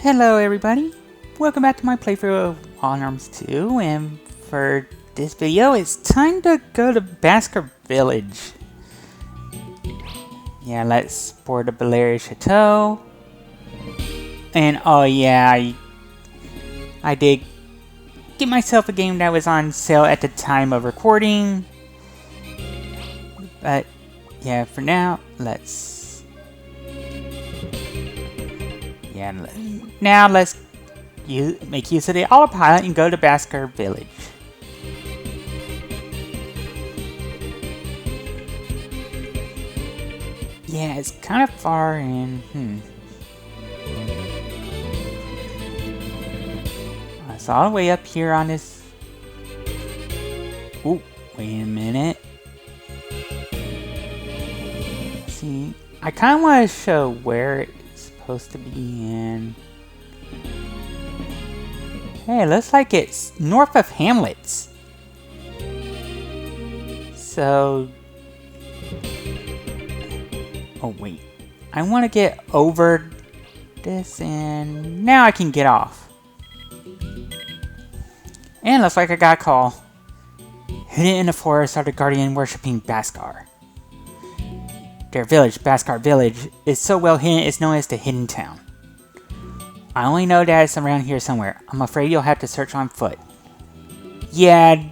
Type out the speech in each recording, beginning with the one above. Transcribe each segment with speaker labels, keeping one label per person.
Speaker 1: Hello everybody, welcome back to my playthrough of Arms 2, and for this video it's time to go to Baskar Village. Yeah, let's board the Belair Chateau. And oh yeah, I did get myself a game that was on sale at the time of recording. But yeah, for now, let's make use of the autopilot and go to Baskar Village. Yeah, it's kind of far and it's all the way up here on this. Ooh, wait a minute. See, I kind of want to show where it's supposed to be in. Hey, it looks like it's north of Hamlet's. So, oh wait, I want to get over this and now I can get off. And looks like I got a call. Hidden in the forest are the Guardian worshipping Baskar. Their village, Baskar Village, is so well hidden it's known as the Hidden Town. I only know that it's around here somewhere. I'm afraid you'll have to search on foot. Yeah,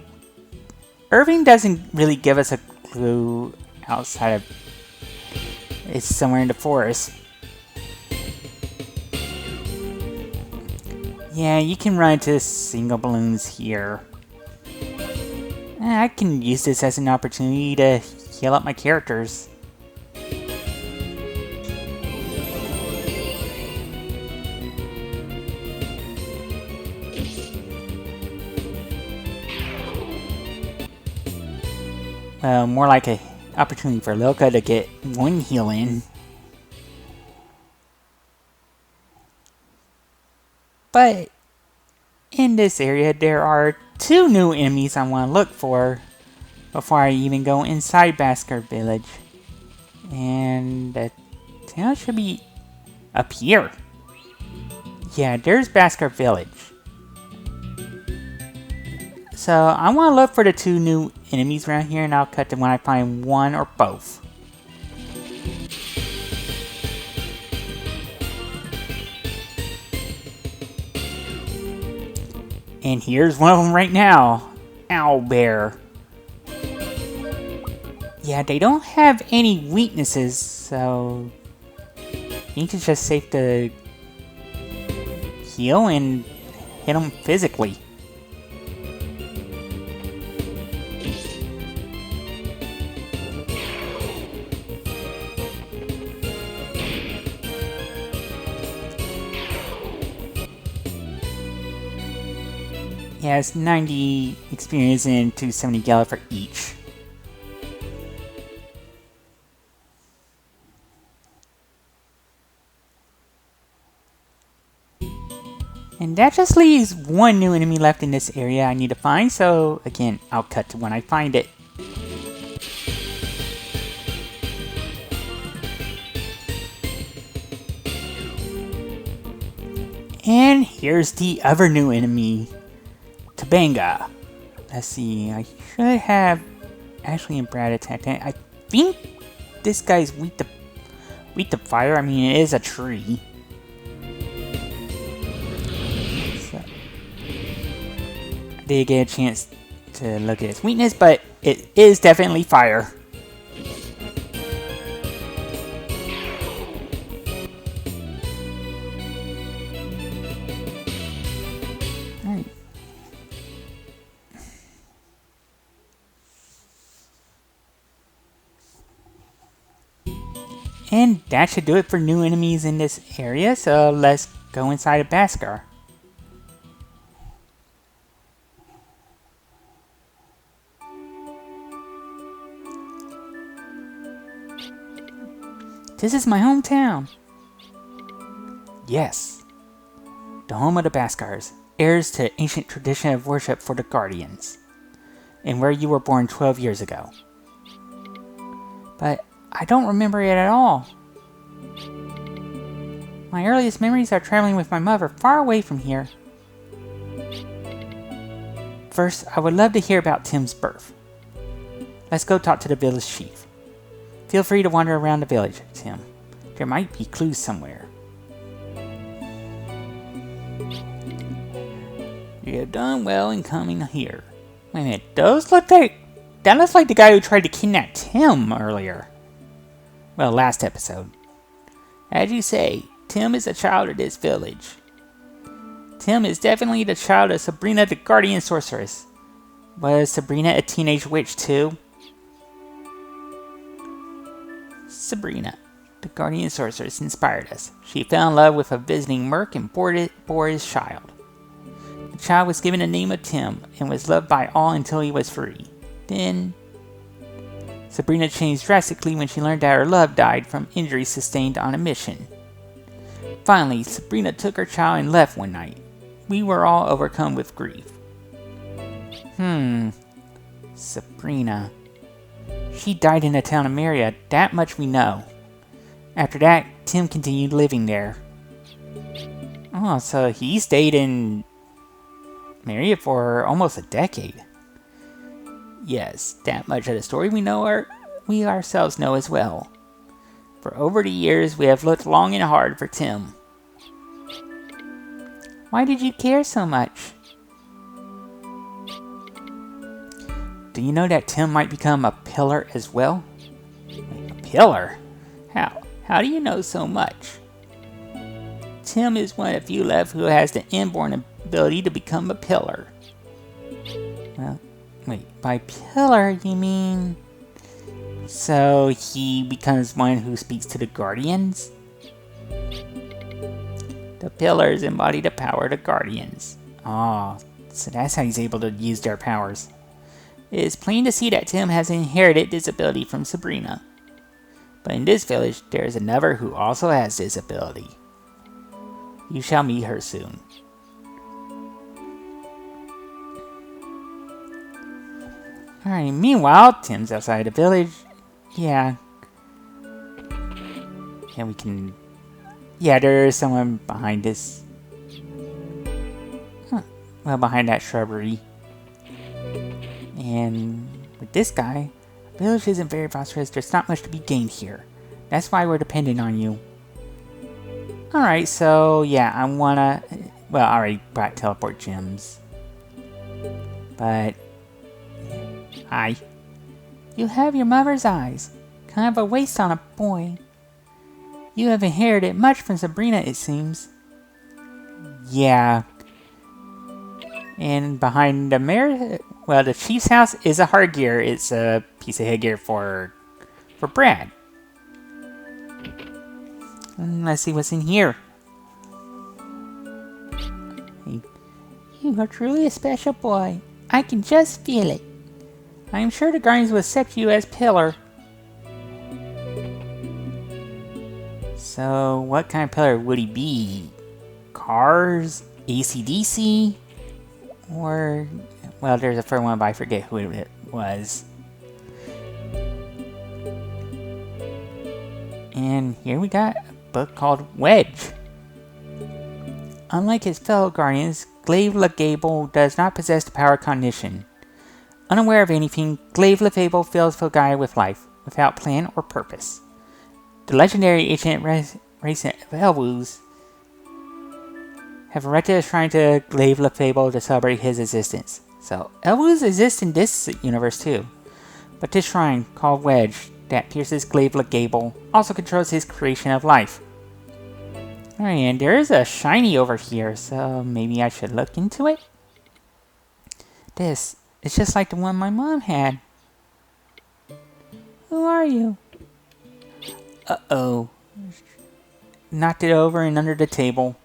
Speaker 1: Irving doesn't really give us a clue outside of it's somewhere in the forest. Yeah, you can run into single balloons here. I can use this as an opportunity to heal up my characters. More like an opportunity for Loka to get one heal in. But in this area, there are two new enemies I want to look for before I even go inside Baskar Village. And the town should be up here. Yeah, there's Baskar Village. So I want to look for the two new enemies around here, and I'll cut them when I find one or both. And here's one of them right now. Owlbear. Yeah, they don't have any weaknesses, so I think it's just safe to heal and hit them physically. Yeah, it's 90 experience and 270 gala for each. And that just leaves one new enemy left in this area I need to find, so again, I'll cut to when I find it. And here's the other new enemy. Tabanga. Let's see, I should have Ashley and Brad attacked it. I think this guy's weak to fire. I mean, it is a tree. So, I did get a chance to look at its weakness, but it is definitely fire. And that should do it for new enemies in this area, so let's go inside of Baskar. This is my hometown. Yes. The home of the Baskars, heirs to ancient tradition of worship for the Guardians, and where you were born 12 years ago. But I don't remember it at all. My earliest memories are traveling with my mother far away from here. First, I would love to hear about Tim's birth. Let's go talk to the village chief. Feel free to wander around the village, Tim. There might be clues somewhere. You have done well in coming here. Wait a minute, that looks like the guy who tried to kidnap Tim earlier. Well, last episode. As you say, Tim is a child of this village. Tim is definitely the child of Sabrina the Guardian Sorceress. Was Sabrina a teenage witch too? Sabrina, the Guardian Sorceress, inspired us. She fell in love with a visiting merc and bore his child. The child was given the name of Tim and was loved by all until he was free. Then, Sabrina changed drastically when she learned that her love died from injuries sustained on a mission. Finally, Sabrina took her child and left one night. We were all overcome with grief. Sabrina. She died in the town of Maria, that much we know. After that, Tim continued living there. Oh, so he stayed in Maria for almost a decade. Yes, that much of the story we ourselves know as well. For over the years, we have looked long and hard for Tim. Why did you care so much? Do you know that Tim might become a pillar as well? A pillar? How? How do you know so much? Tim is one of the few left who has the inborn ability to become a pillar. Well, wait, by pillar you mean... So he becomes one who speaks to the Guardians? The pillars embody the power of the Guardians. Oh, so that's how he's able to use their powers. It is plain to see that Tim has inherited this ability from Sabrina. But in this village, there is another who also has this ability. You shall meet her soon. Alright, meanwhile, Tim's outside the village. Yeah, we can... Yeah, there is someone behind this. Huh. Well, behind that shrubbery. And with this guy, the village isn't very prosperous. There's not much to be gained here. That's why we're dependent on you. Alright, so yeah, I wanna... Well, I already brought teleport gems. But... Hi. You have your mother's eyes. Kind of a waste on a boy. You have inherited much from Sabrina, it seems. Yeah. And behind the mayor... Well, the chief's house is a hard gear. It's a piece of headgear for Brad. Let's see what's in here. You are truly a special boy. I can just feel it. I am sure the Guardians will accept you as pillar. So, what kind of pillar would he be? Cars? AC/DC? Or... Well, there's a third one, but I forget who it was. And here we got a book called Wedge. Unlike his fellow Guardians, Glaive Legable does not possess the power of cognition. Unaware of anything, Glaive Legable fills the guy with life, without plan or purpose. The legendary ancient race of Elwus have erected a shrine to Glaive Legable to celebrate his existence. So, Elwus exist in this universe too. But this shrine, called Wedge, that pierces Glaive Legable, also controls his creation of life. Alright, and there is a shiny over here, so maybe I should look into it? This, it's just like the one my mom had. Who are you? Uh-oh. Knocked it over and under the table.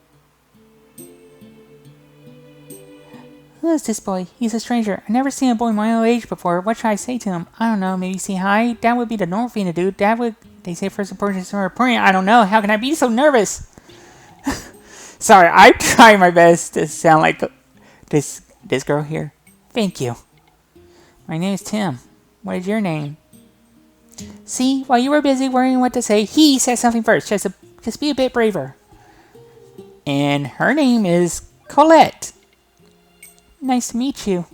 Speaker 1: Who is this boy? He's a stranger. I've never seen a boy my own age before. What should I say to him? I don't know. Maybe say hi? That would be the normal thing to do. That would... They say first impressions are important. I don't know. How can I be so nervous? Sorry, I'm trying my best to sound like this girl here. Thank you. My name is Tim. What is your name? See, while you were busy worrying what to say, he said something first. Just be a bit braver. and her name is Colette. Nice to meet you.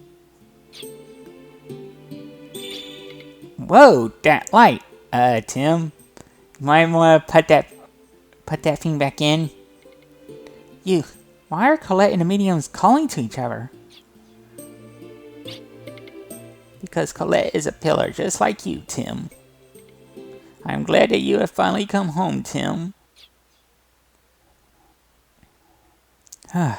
Speaker 1: Whoa, that light. Tim, you might want to put that thing back in. You, why are Colette and the mediums calling to each other? Because Colette is a pillar just like you, Tim. I'm glad that you have finally come home, Tim. Alright,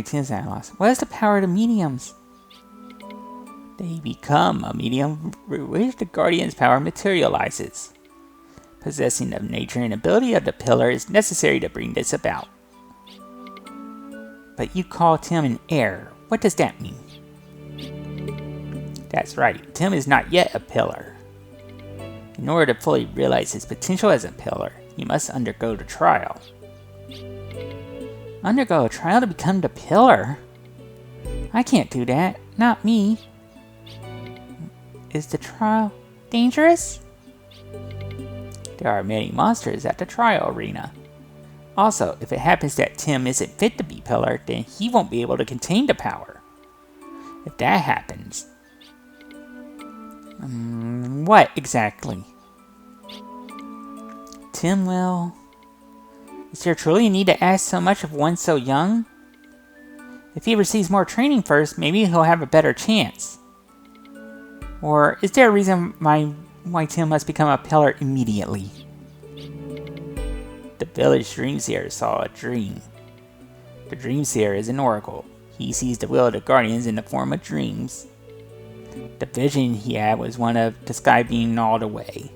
Speaker 1: Tim's at a loss. What is the power of the mediums? They become a medium through which the Guardian's power materializes. Possessing the nature and ability of the pillar is necessary to bring this about. But you call Tim an heir. What does that mean? That's right, Tim is not yet a pillar. In order to fully realize his potential as a pillar, he must undergo the trial. Undergo a trial to become the pillar? I can't do that. Not me. Is the trial dangerous? There are many monsters at the trial arena. Also, if it happens that Tim isn't fit to be pillar, then he won't be able to contain the power. If that happens... what exactly? Tim will... Is there truly a need to ask so much of one so young? If he receives more training first, maybe he'll have a better chance. Or is there a reason why Tim must become a pillar immediately? The village dreamseer saw a dream. The dreamseer is an oracle. He sees the will of the guardians in the form of dreams. The vision he had was one of the sky being gnawed away.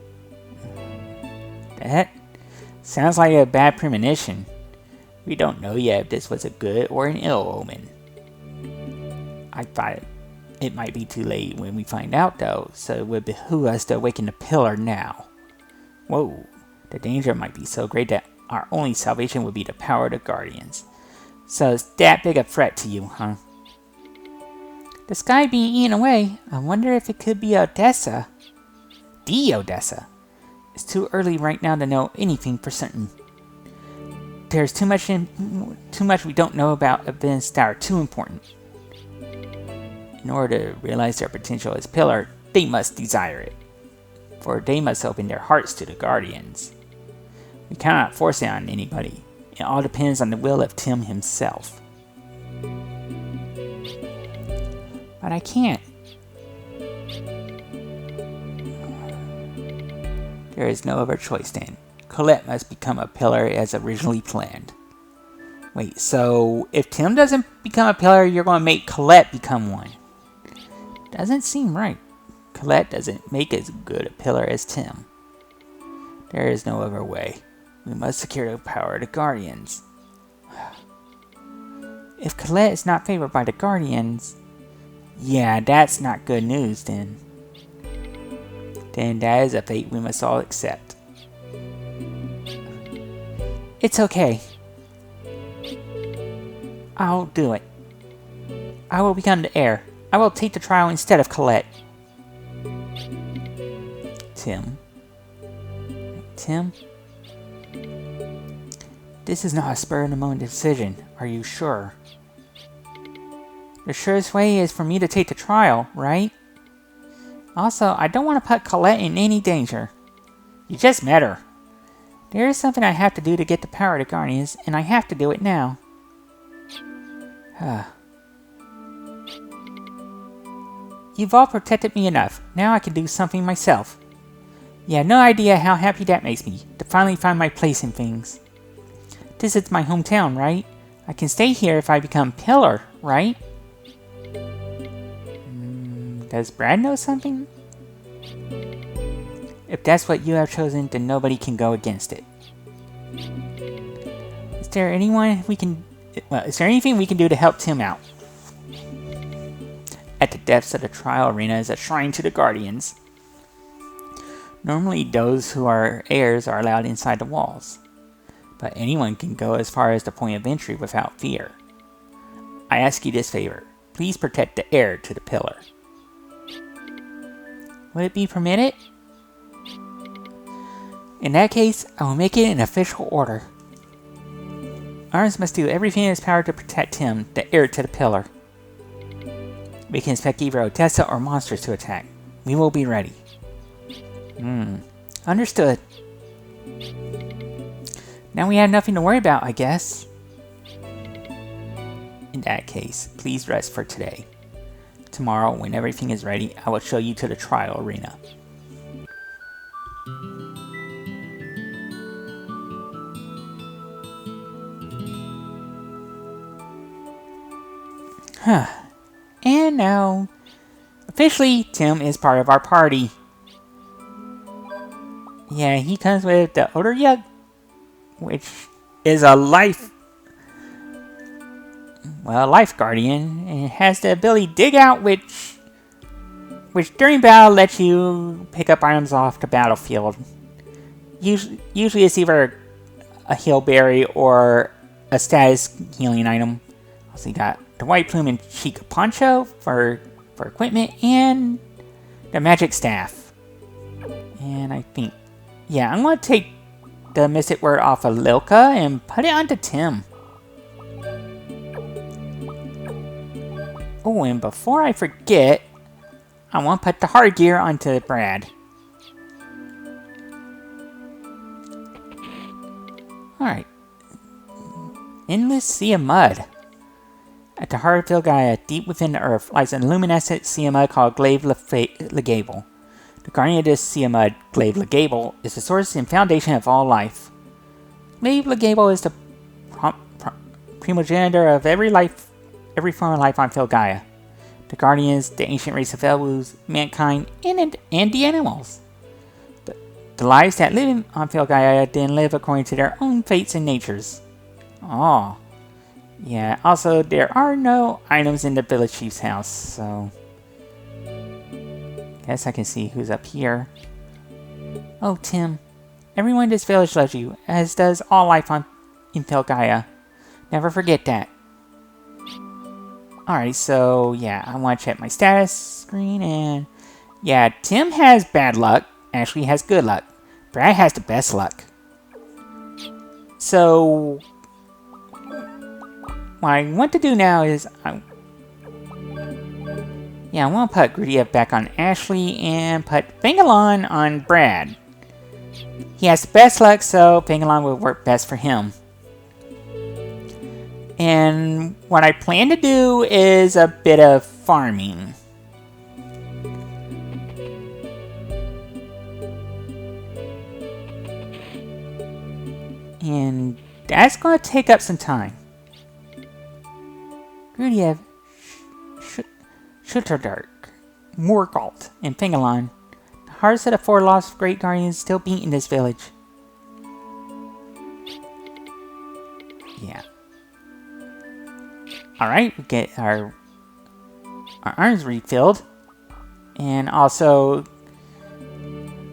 Speaker 1: That sounds like a bad premonition. We don't know yet if this was a good or an ill omen. I thought it might be too late when we find out though, so it would behoove us to awaken the pillar now. Whoa, the danger might be so great that our only salvation would be the power of the guardians. So it's that big a threat to you, huh? The sky being eaten away, I wonder if it could be Odessa. The Odessa. It's too early right now to know anything for certain. There's too much we don't know about events that are too important. In order to realize their potential as pillar, they must desire it. For they must open their hearts to the guardians. We cannot force it on anybody. It all depends on the will of Tim himself. But I can't. There is no other choice then. Colette must become a pillar as originally planned. Wait, so if Tim doesn't become a pillar, you're going to make Colette become one? Doesn't seem right. Colette doesn't make as good a pillar as Tim. There is no other way. We must secure the power of the Guardians. If Colette is not favored by the Guardians... Yeah, that's not good news then. Then that is a fate we must all accept. It's okay. I'll do it. I will become the heir. I will take the trial instead of Colette. Tim? This is not a spur-of-the-moment decision. Are you sure? The surest way is for me to take the trial, right? Also, I don't want to put Colette in any danger. You just met her. There is something I have to do to get the power of the Guardians, and I have to do it now. You've all protected me enough. Now I can do something myself. You have no idea how happy that makes me, to finally find my place in things. This is my hometown, right? I can stay here if I become pillar, right? Does Brad know something? If that's what you have chosen, then nobody can go against it. Is there anything we can do to help Tim out? At the depths of the trial arena is a shrine to the Guardians. Normally those who are heirs are allowed inside the walls, but anyone can go as far as the point of entry without fear. I ask you this favor. Please protect the heir to the pillar. Would it be permitted? In that case, I will make it an official order. Arms must do everything in his power to protect him, the heir to the pillar. We can expect either Odessa or monsters to attack. We will be ready. Understood. Now we have nothing to worry about, I guess. In that case, please rest for today. Tomorrow, when everything is ready, I will show you to the trial arena. And now, officially, Tim is part of our party. Yeah, he comes with the Odor Yug, which is a life guardian, and it has the ability Dig Out, which during battle lets you pick up items off the battlefield. Usually it's either a heal berry or a status healing item. Also, you got the White Plume and Chica Poncho for equipment, and the Magic Staff. And I think, yeah, I'm going to take the Mystic Word off of Lilka and put it onto Tim. Oh, and before I forget, I want to put the hard gear onto Brad. Alright. Endless Sea of Mud. At the heart of Filgaia, deep within the earth, lies an luminescent sea of mud called Glaive Legable. The guardian of this sea of mud, Glaive Legable, is the source and foundation of all life. Glaive Legable is the primogenitor of every form of life on Filgaia. The guardians, the ancient race of Elus, mankind, and the animals. The lives that live on Filgaia then live according to their own fates and natures. Oh. Yeah, also, there are no items in the village chief's house, so... Guess I can see who's up here. Oh, Tim. Everyone in this village loves you, as does all life in Filgaia. Never forget that. Alright, so, yeah, I want to check my status screen, and... Yeah, Tim has bad luck. Ashley has good luck. Brad has the best luck. So... what I want to do now is, I want to put Grudia back on Ashley and put Fingalon on Brad. He has the best luck, so Fingalon will work best for him. And what I plan to do is a bit of farming. And that's going to take up some time. Grudiev, Shutterdark, Morgalt, and Fingalon. The hearts of the four lost great guardians still beat in this village. Yeah. Alright, we get our arms refilled. And also,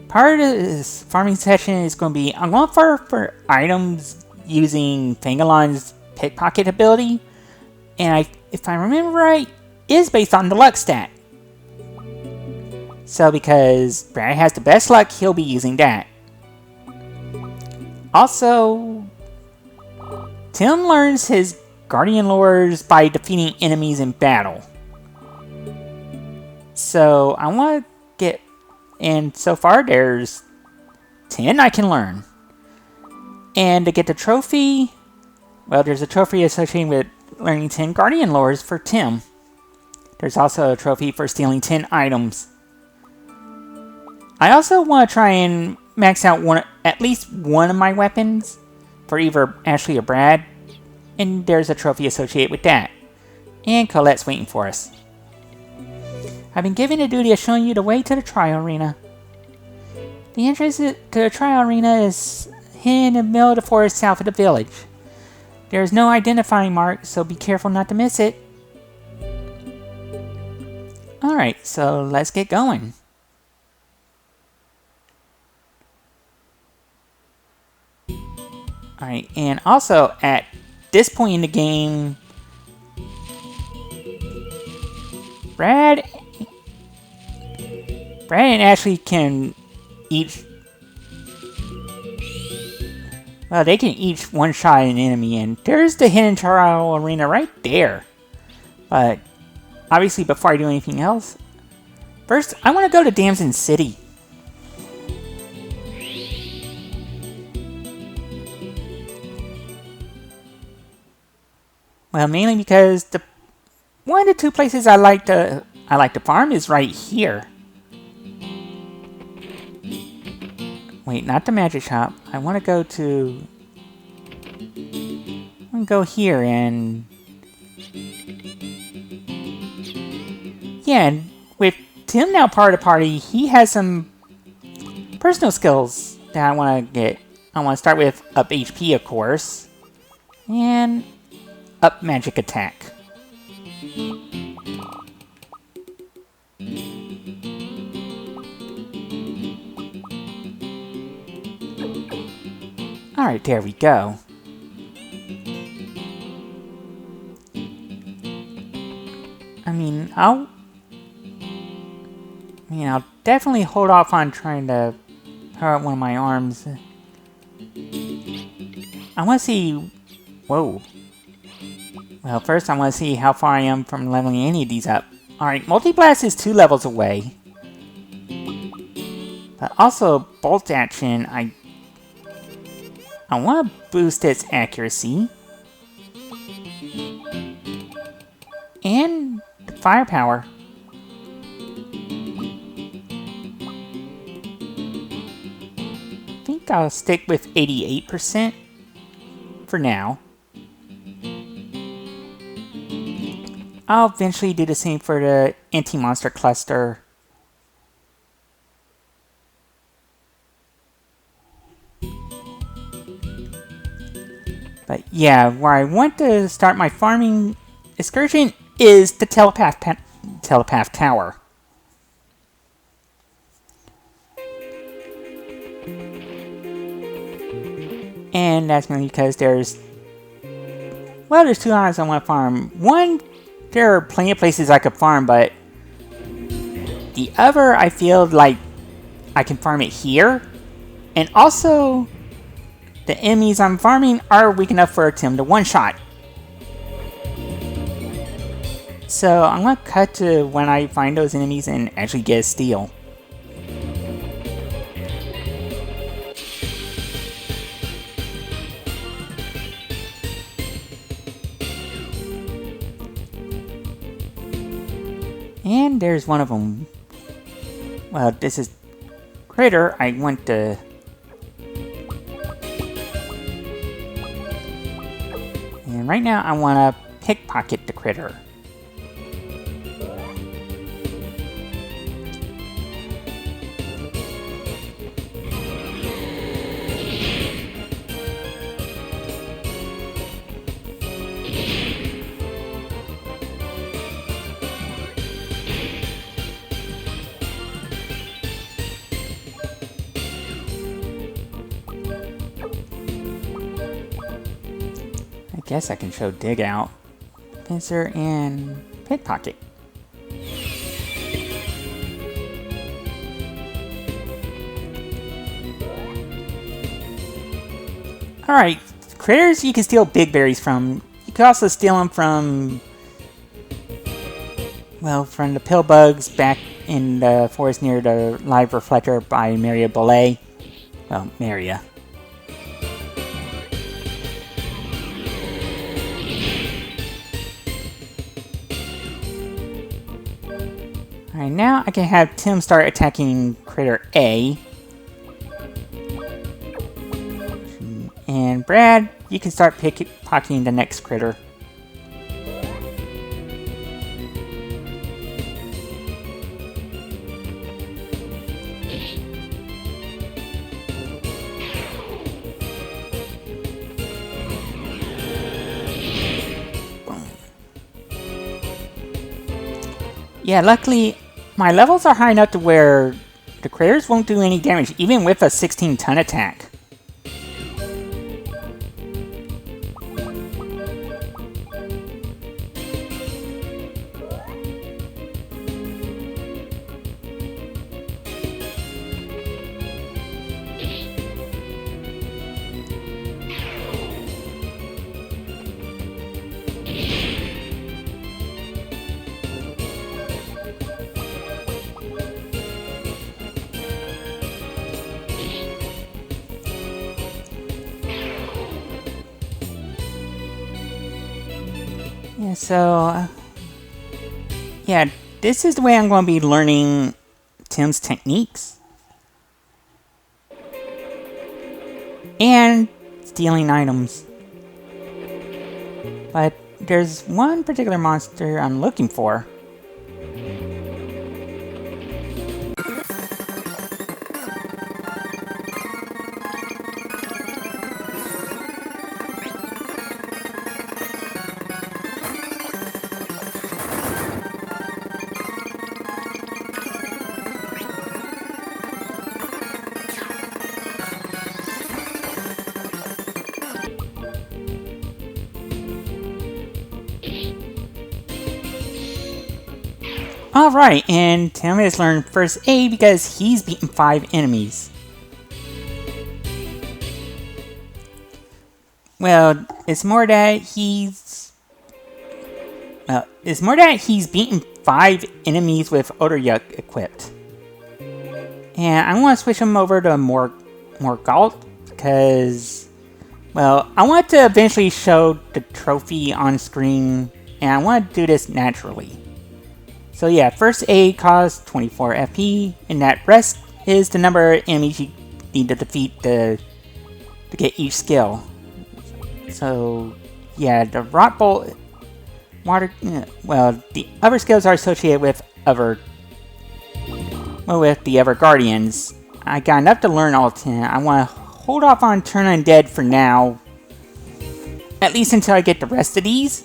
Speaker 1: part of this farming session is going to be, I'm going for items using Fingalon's pickpocket ability. And if I remember right, is based on the luck stat. So because Brad has the best luck, he'll be using that. Also, Tim learns his guardian lures by defeating enemies in battle. So I want to get, and so far there's 10 I can learn. And to get the trophy, well, there's a trophy associated with learning 10 guardian lures for Tim. There's also a trophy for stealing 10 items. I also want to try and max out at least one of my weapons for either Ashley or Brad. And there's a trophy associated with that. And Colette's waiting for us. I've been given the duty of showing you the way to the trial arena. The entrance to the trial arena is hidden in the middle of the forest south of the village. There is no identifying mark, so be careful not to miss it. Alright, so let's get going. Alright, and also at this point in the game, Brad and Ashley can each Well, they can each one-shot an enemy, and there's the hidden trial arena right there. But obviously, before I do anything else, first I want to go to Damson City. Well, mainly because one of the two places I like to farm is right here. Wait, not the magic shop. I want to go to... I'm going to go here and... Yeah, and with Tim now part of the party, he has some personal skills that I want to get. I want to start with up HP, of course. And up magic attack. Alright, there we go. I'll definitely hold off on trying to power up one of my arms. I want to see... Whoa. Well, first I want to see how far I am from leveling any of these up. Alright, Multi-Blast is 2 levels away. But also, Bolt Action, I want to boost its accuracy. And firepower. I think I'll stick with 88% for now. I'll eventually do the same for the anti-monster cluster. But yeah, where I want to start my farming excursion is the Telepath Tower. And that's mainly because there's 2 islands I want to farm. One, there are plenty of places I could farm, but the other, I feel like I can farm it here. And also, the enemies I'm farming are weak enough for Tim to one-shot. So I'm going to cut to when I find those enemies and actually get a steal. And there's one of them. Well, this is Critter. I want to... And right now I want to pickpocket the Critter. I guess I can show dig out, pincer, and pickpocket. Alright, critters you can steal big berries from. You can also steal them from, well, from the pill bugs back in the forest near the live reflector by Maria Belay. Well, Maria. Alright, now I can have Tim start attacking Critter A. And Brad, you can start pickpocketing the next critter. Yeah, luckily, my levels are high enough to where the critters won't do any damage, even with a 16-ton attack. So, yeah, this is the way I'm going to be learning Tim's techniques. And stealing items. But there's one particular monster I'm looking for. Alright, and Tim has learned first aid because he's beaten 5 enemies. Well, it's more that he's beaten 5 enemies with Odor Yuck equipped. And I want to switch him over to more Galt because, well, I want to eventually show the trophy on screen, and I want to do this naturally. So yeah, first aid costs 24 FP, and that rest is the number of enemies you need to defeat to get each skill. So yeah, the rock bolt, water. Well, the other skills are associated with the other guardians. I got enough to learn all 10. I want to hold off on Turn Undead for now, at least until I get the rest of these.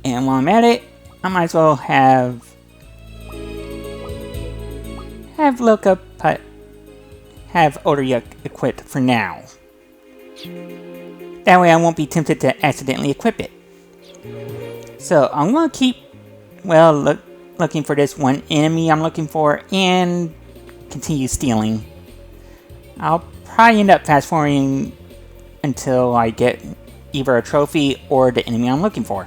Speaker 1: And while I'm at it, I might as well have Odor Yuck equipped for now. That way I won't be tempted to accidentally equip it. So I'm going to keep, looking for this one enemy I'm looking for and continue stealing. I'll probably end up fast forwarding until I get either a trophy or the enemy I'm looking for.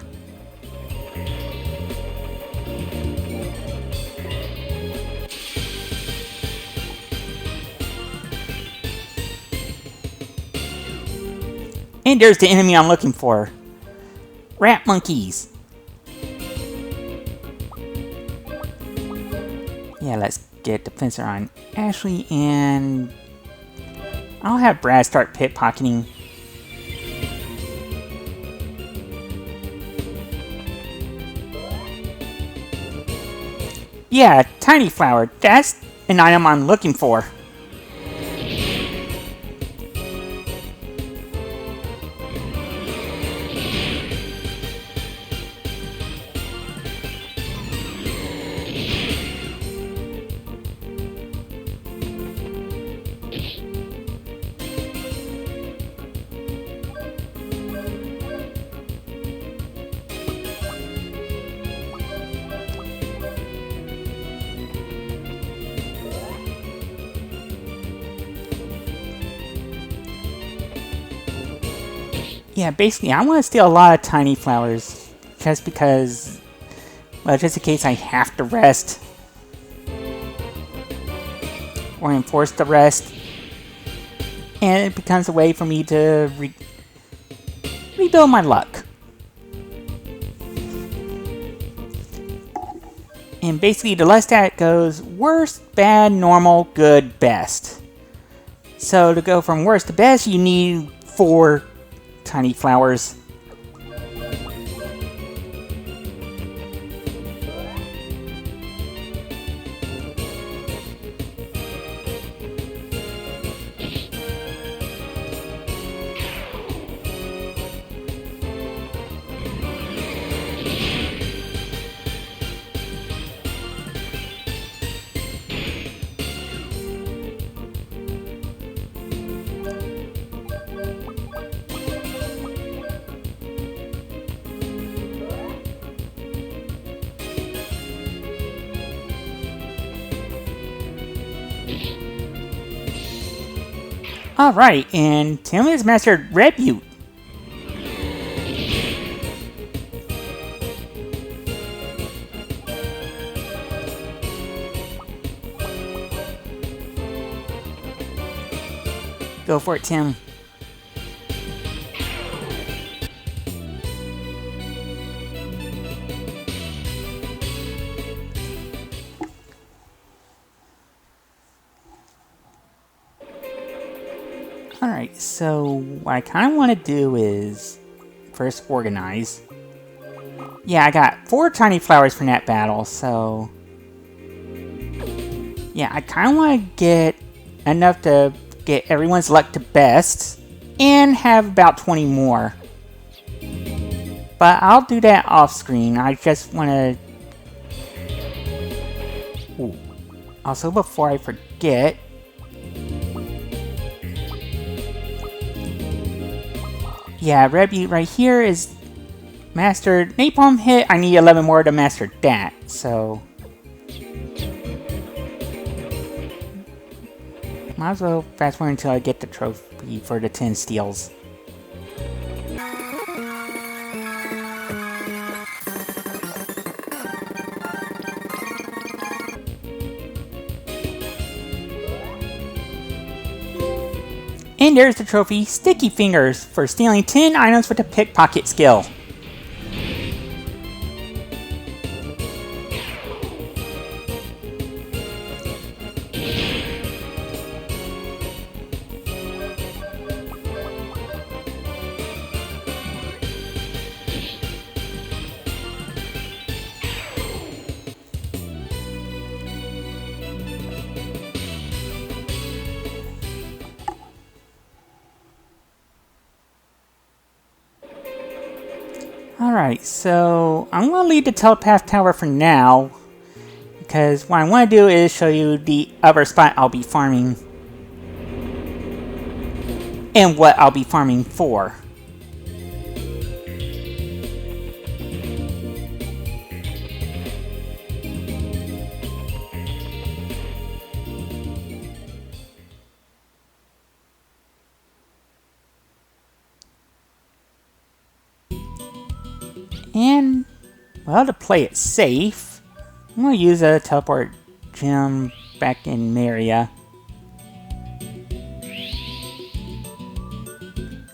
Speaker 1: And there's the enemy I'm looking for. Rat monkeys. Yeah, let's get Defensor on Ashley, and I'll have Brad start pickpocketing. Yeah, Tiny Flower. That's an item I'm looking for. Yeah, basically, I want to steal a lot of tiny flowers, just because, well, just in case I have to rest, or enforce the rest, and it becomes a way for me to rebuild my luck. And basically, the less that goes, worst, bad, normal, good, best. So to go from worst to best, you need 4 tiny flowers. Alright, and Tim has mastered Rebuke. Go for it, Tim. Alright, so what I kind of want to do is first organize. Yeah, I got 4 tiny flowers from that battle, so... Yeah, I kind of want to get enough to get everyone's luck to best, and have about 20 more. But I'll do that off screen. I just want to... Ooh. Also, before I forget... Yeah, red beet right here is mastered. Napalm hit, I need 11 more to master that, so... Might as well fast forward until I get the trophy for the 10 steals. And there's the trophy, Sticky Fingers, for stealing 10 items with the pickpocket skill. Alright, so I'm going to leave the telepath tower for now, because what I want to do is show you the other spot I'll be farming, and what I'll be farming for. And, well, to play it safe, I'm going to use a teleport gem back in Maria.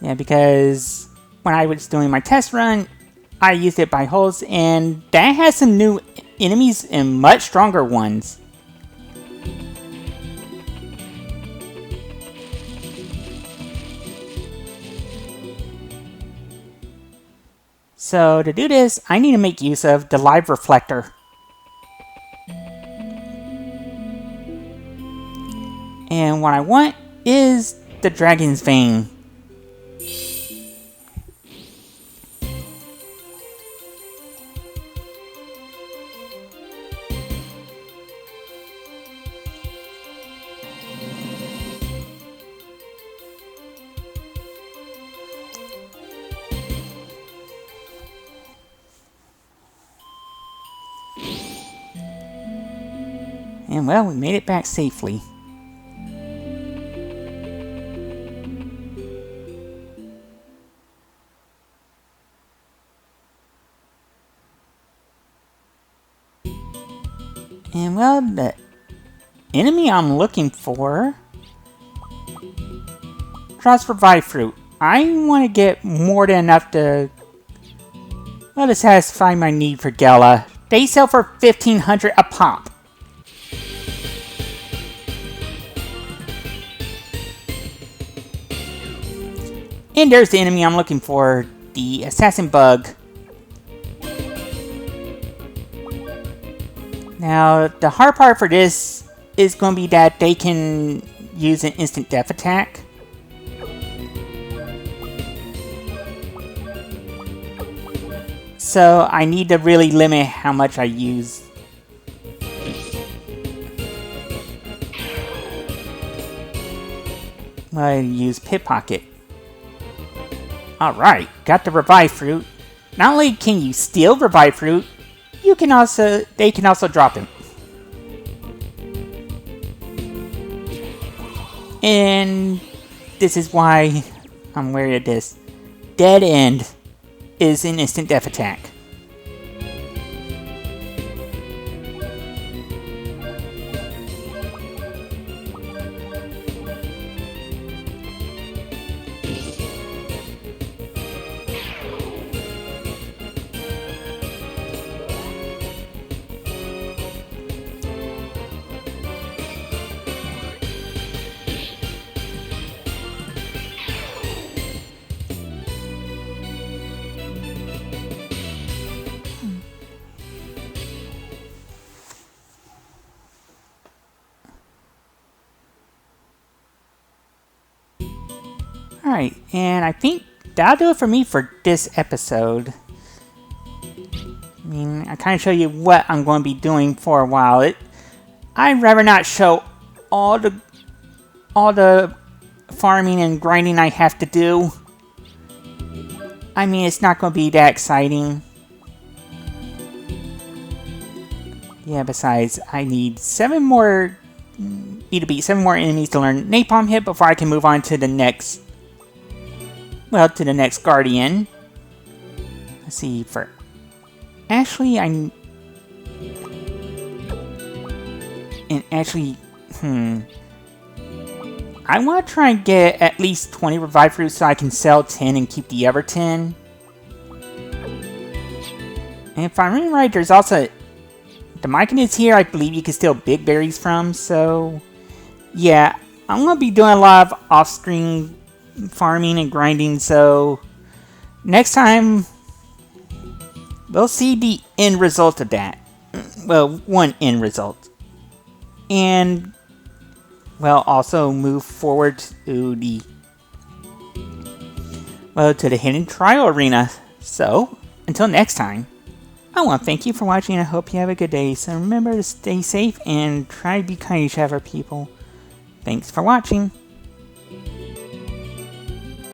Speaker 1: Yeah, because when I was doing my test run, I used it by holes, and that has some new enemies and much stronger ones. So to do this, I need to make use of the live reflector. And what I want is the dragon's vein. And well, we made it back safely. And well, the enemy I'm looking for drops Revive Fruit. I want to get more than enough to, well, to satisfy my need for Gala. They sell for 1,500 a pop. And there's the enemy I'm looking for, the Assassin Bug. Now, the hard part for this is going to be that they can use an instant death attack. So I need to really limit how much I use. I use Pickpocket. Alright, got the Revive Fruit. Not only can you steal Revive Fruit, they can also drop him. And this is why I'm wary of this. Dead End is an instant death attack. Alright, and I think that'll do it for me for this episode. I mean, I kind of show you what I'm going to be doing for a while. I'd rather not show all the farming and grinding I have to do. I mean, it's not going to be that exciting. Yeah, besides, I need 7 more... Need to beat 7 more enemies to learn Napalm Hit before I can move on to the next... Well, to the next Guardian. Let's see, for... Actually, And actually... I want to try and get at least 20 Revive Fruits so I can sell 10 and keep the other 10. And if I remember right, there's also... The Myconids here, I believe you can steal big berries from, so... Yeah, I'm going to be doing a lot of off-screen farming and grinding, so... Next time... We'll see the end result of that. Well, one end result. And... Well, also move forward to the... Well, to the Hidden Trial Arena. So, until next time... I want to thank you for watching, and I hope you have a good day. So remember to stay safe and try to be kind to each other, people. Thanks for watching.